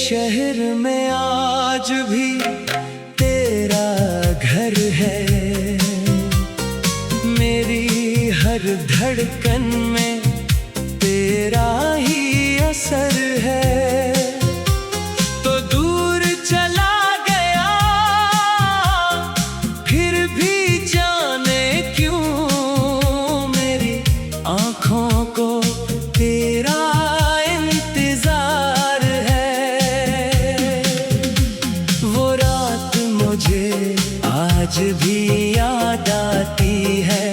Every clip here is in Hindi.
शहर में आज भी तेरा घर है, मेरी हर धड़कन में तेरा ही असर है। तो दूर चला गया फिर भी जाने क्यों मेरी आँखों को तेरा इंतजार है। वो रात मुझे आज भी याद आती है,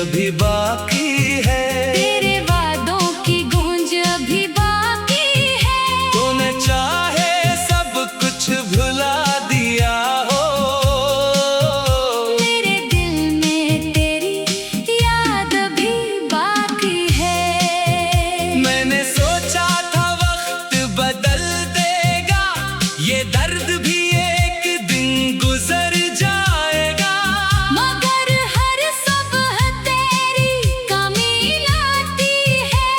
अभी बाकी है तेरे वादों की गूंज अभी बाकी है। तूने चाहे सब कुछ भुला दिया हो, मेरे दिल में तेरी याद अभी बाकी है। मैंने सोचा था वक्त बदल देगा, ये दर्द भी एक दिन गुजर जाएगा, मगर हर सुबह तेरी कमी लाती है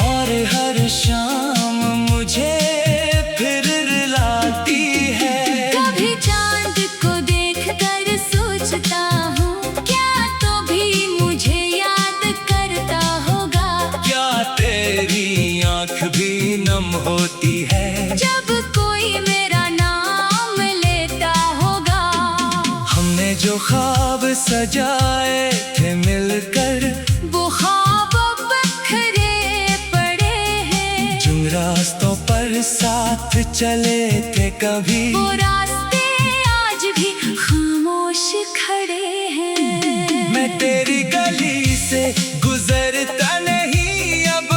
और हर शाम मुझे फिर रुलाती है। कभी चांद को देखकर सोचता हूँ क्या तो भी मुझे याद करता होगा। क्या तेरी आँख भी नम होती है जब कोई मेरा नाम लेता होगा। हमने जो ख्वाब सजाए थे मिलकर, वो ख्वाब बिखरे पड़े हैं। जिन रास्तों पर साथ चले थे कभी, वो रास्ते आज भी खामोश खड़े हैं। मैं तेरी गली से गुजरता नहीं अब,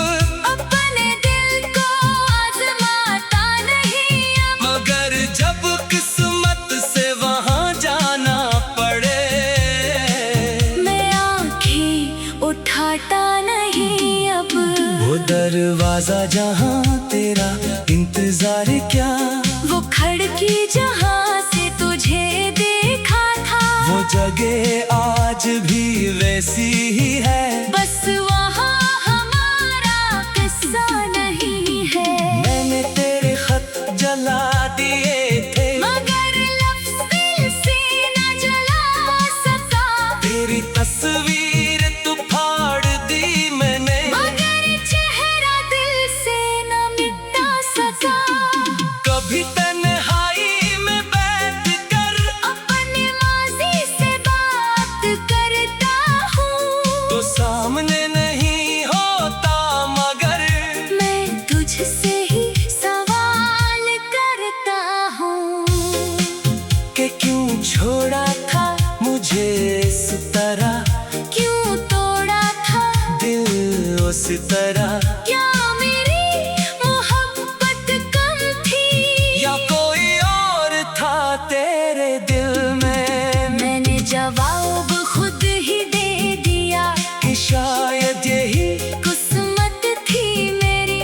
अपने दिल को आजमाता नहीं अब, मगर जब किस्मत से वहाँ जाना पड़े, मैं आंखें उठाता नहीं अब। वो दरवाजा जहाँ तेरा इंतजार क्या, वो खिड़की जहाँ से तुझे देखा था, वो जगह आज भी वैसी ही है। बस वहाँ हमारा किस्सा नहीं है। मैंने तेरे खत जला दिए थे, मगर लफ्ज़ दिल से न जला सका, तेरी तस्वीर तू फाड़ दी मैंने, मगर चेहरा दिल से न मिटा सका। कभी तन्हाई में बैठ कर अपने माज़ी से बात करता हूँ, तो सामने नहीं होता, मगर मैं तुझसे ही सवाल करता हूँ कि क्यों छोड़ा था मुझे इस तरह, क्यों तोड़ा था दिल उस तरह, क्या मेरी मोहब्बत कम थी या कोई और था तेरे दिल में। मैंने जवाब खुद ही दे दिया कि शायद यही किस्मत थी मेरी,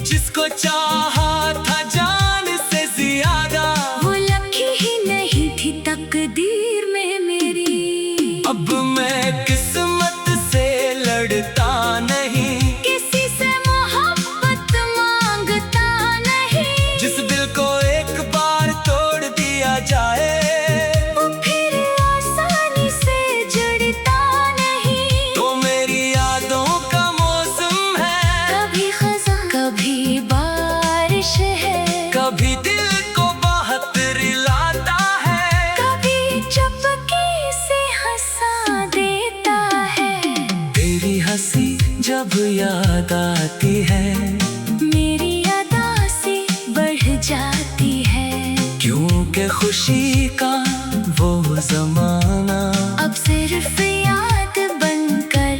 जिसको चाहा था जान से ज्यादा, वो लकी ही नहीं थी तकदीर में मेरी। अब मैं किस्मत से लड़ता नहीं, किसी से मोहब्बत मांगता नहीं, जिस दिल को एक बार तोड़ दिया जाए, वो फिर आसानी से जुड़ता नहीं। तो मेरी यादों का मौसम है, कभी खज़ां कभी बारिश है, कभी दिल को बहुत रिलाता है, कभी चुपके से हंसा देता है। तेरी हंसी जब याद आती है, मेरी अदा से बढ़ जाती है, क्योंकि खुशी का वो जमाना अब सिर्फ याद बनकर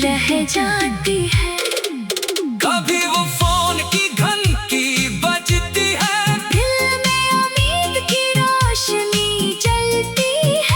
रह जाती है। कभी वो फोन की घंटी बजती है, दिल में उम्मीद की रोशनी जलती है,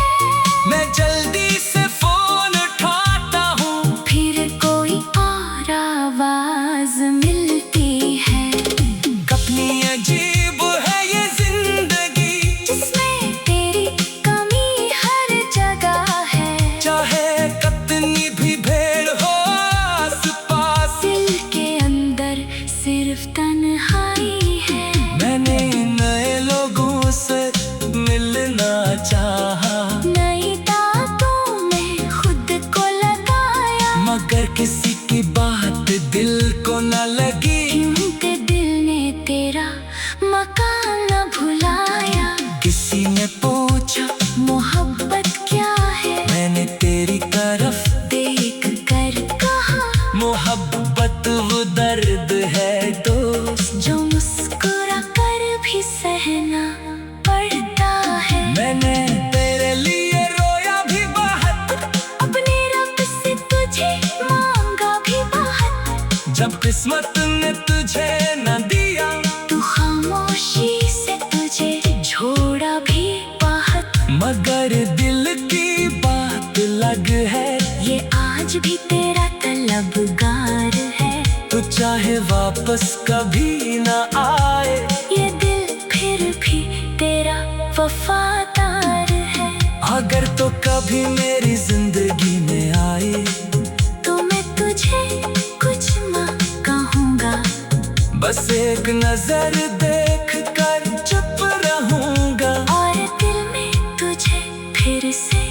किस्मत ने तुझे न दिया, तू खामोशी से तुझे छोड़ा भी बहुत, मगर दिल की बात अलग है। ये आज भी तेरा तलबगार है। तू चाहे वापस कभी न आए, ये दिल फिर भी तेरा वफादार है। अगर तो कभी मेरी जिंदगी में आए, तो मैं तुझे कुछ ना कहूँगा, बस एक नजर देख कर चुप रहूंगा, और दिल में तुझे फिर से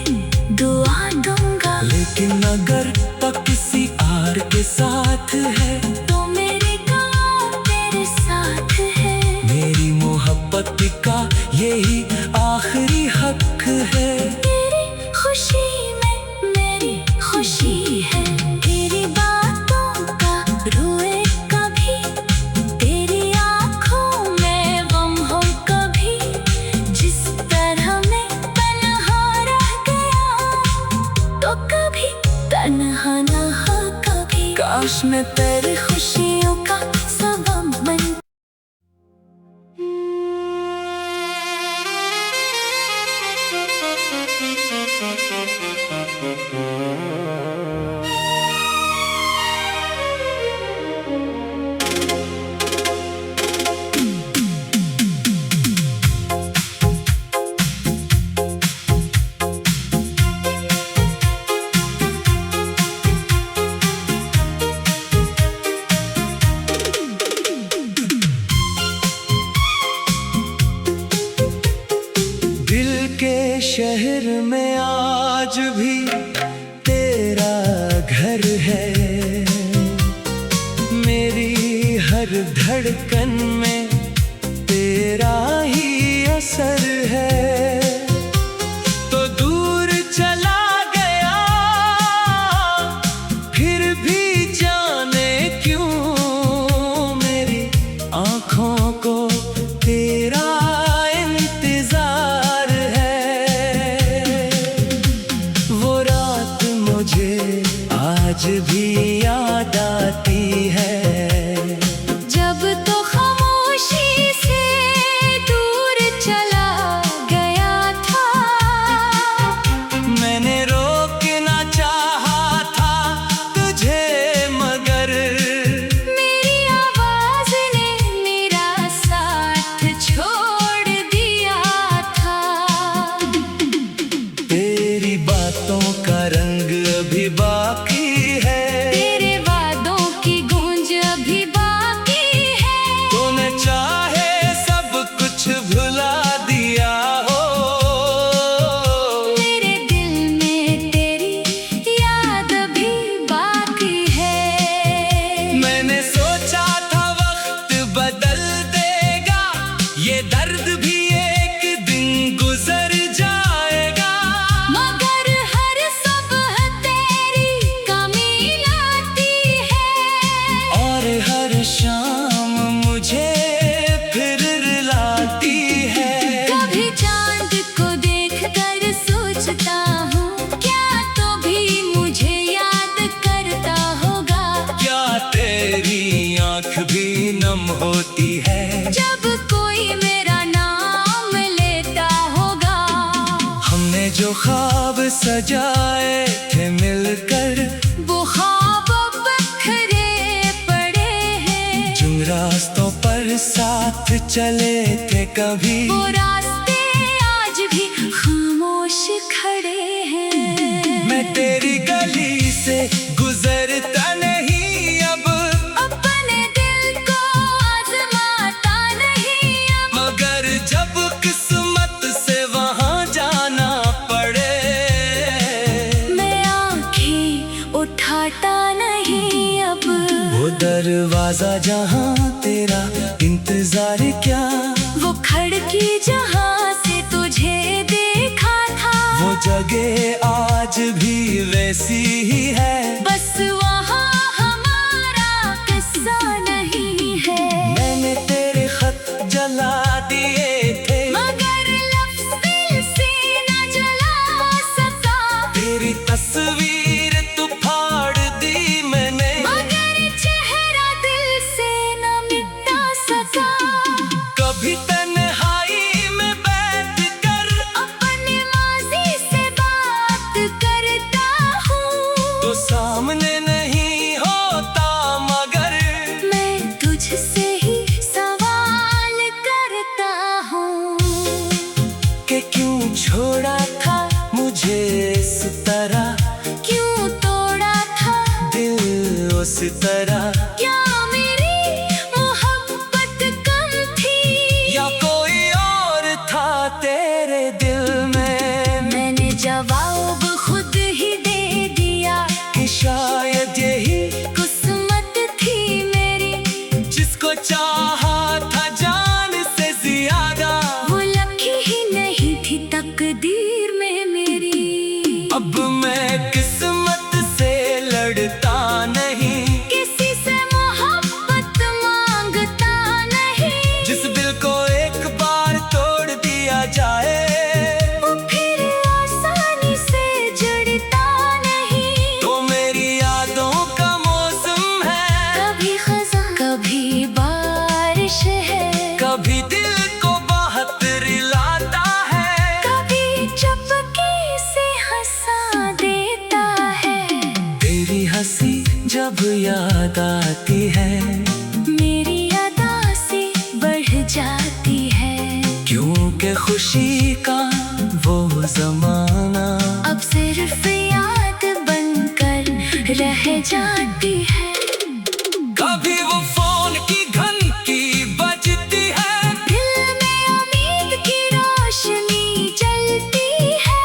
दुआ दूंगा। लेकिन अगर तो किसी और के साथ है, तो मेरी गाँव तेरे साथ है। मेरी मोहब्बत का यही आखिरी हक है। तेरी खुशी में मेरी खुशी है, तेरी बातों का रोए कभी, तेरी आँखों में गम हो कभी। जिस तरह मैं तन्हा रह गया, तो कभी तन्हा ना हो कभी। काश मैं तेरी खुशियों का सबब बन। दिल के शहर में आज भी तेरा घर है, मेरी हर धड़कन में तेरा ही असर है। तो दूर चला गया, फिर भी जाने क्यों मेरी आँखों को तेरा इंतजार है। वो रात मुझे आज भी याद आती है, जब तो खामोशी से दूर चला गया था। मैंने रोकना चाहा था तुझे, मगर मेरी आवाज ने मेरा साथ छोड़ दिया था। तेरी बातों का रंग अभी बाकी है, तेरे वादों की गूंज अभी बाकी है। तूने चाहे सब कुछ भुला दिया हो, मेरे दिल में तेरी याद अभी बाकी है। मैंने सोचा था वक्त बदल देगा, ये दर्द भी एक दिन गुजर जाएगा, मगर हर सुबह तेरी कमी लाती है। और हर शाम मुझे फिर रुलाती है। कभी चांद को देखकर सोचता हूँ, क्या तो भी मुझे याद करता होगा। क्या तेरी आँख भी नम होती है, जब कोई मेरा नाम लेता होगा। हमने जो ख्वाब सजाए थे मिलकर, वो ख्वाब बिखरे पड़े हैं। जिन रास्तों पर साथ चले थे कभी, वो रास्ते आज भी खामोश खड़े हैं। मैं तेरी गली से गुजरता नहीं अब, अपने दिल को आजमाता नहीं अब। मगर जब किस्मत से वहाँ जाना पड़े, मैं आंखें उठाता नहीं अब। वो दरवाजा जहाँ तेरा इंतजार क्या, वो खिड़की जहाँ से तुझे देखा था, वो जगह आज भी वैसी ही है। बस वहाँ हमारा किस्सा नहीं है। मैंने तेरे खत जला दिए थे, मगर लफ्ज़ दिल से न जला सका। तेरी तस्वीर तू फाड़ दी मैंने, मगर चेहरा दिल तरह। क्या मेरी मोहब्बत कम थी या कोई और था तेरे दिल में? मैंने जवाब खुद ही दे दिया कि शायद यही किस्मत थी मेरी। जिसको चाहा था जान से ज्यादा, वो लकी ही नहीं थी तकदीर में मेरी। अब मैं किस्मत से लड़ता नहीं, किसी से मोहब्बत मांगता नहीं। जिस दिल को एक बार तोड़ दिया जाए, वो फिर आसानी से जुड़ता नहीं। तो मेरी यादों का मौसम है, कभी खज़ां कभी बारिश है, कभी दिल को बहुत रिलाता है, कभी चुपके से हंसा देता है। तेरी हंसी जब याद आती है, मेरी अदा से बढ़ जाती है। क्योंकि खुशी का वो जमाना अब सिर्फ याद बनकर रह जाती है। कभी वो फोन की घंटी बजती है, दिल में उम्मीद की रोशनी जलती है।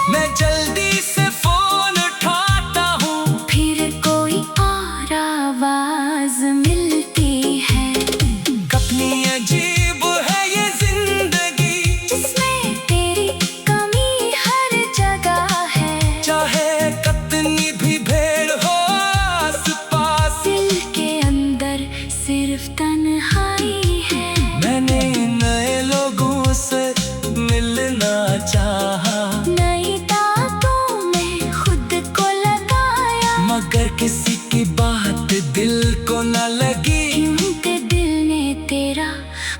मैं जल्दी से फोन उठाता हूँ, फिर कोई और आवाज मिलती है। कितनी अजीब है ये जिंदगी, जिसमें तेरी कमी हर जगह है। चाहे कितनी भी भीड़ हो आस-पास, दिल के अंदर सिर्फ तन्हाई है। मैंने नए लोगों से मिलना चाहा, नई दांतों में खुद को लगाया, मगर किसी की बात दिल को न लगी। क्योंकि दिल ने तेरा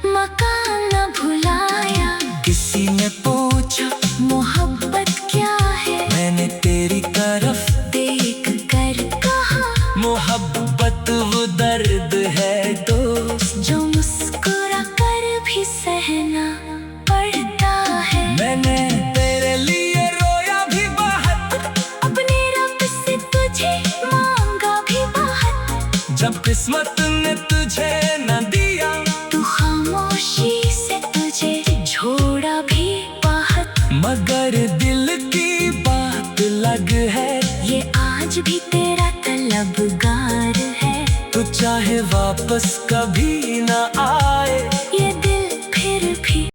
मकान न भुलाया। किसी ने पूछा मोहब्बत क्या है, मैंने तेरी तरफ देख कर कहा, मोहब्बत वो दर्द है दोस्त, जो मुस्कुरा कर भी सहना पड़ता है। मैंने तेरे लिए रोया भी बहुत, अपने रब से तुझे मांगा भी बहुत। जब किस्मत ने तुझे न दिया, तू खामोशी से तुझे छोड़ा भी बहुत। मगर दिल की बात अलग है, ये आज भी तेरा तलबगार है। तू चाहे वापस कभी न आए,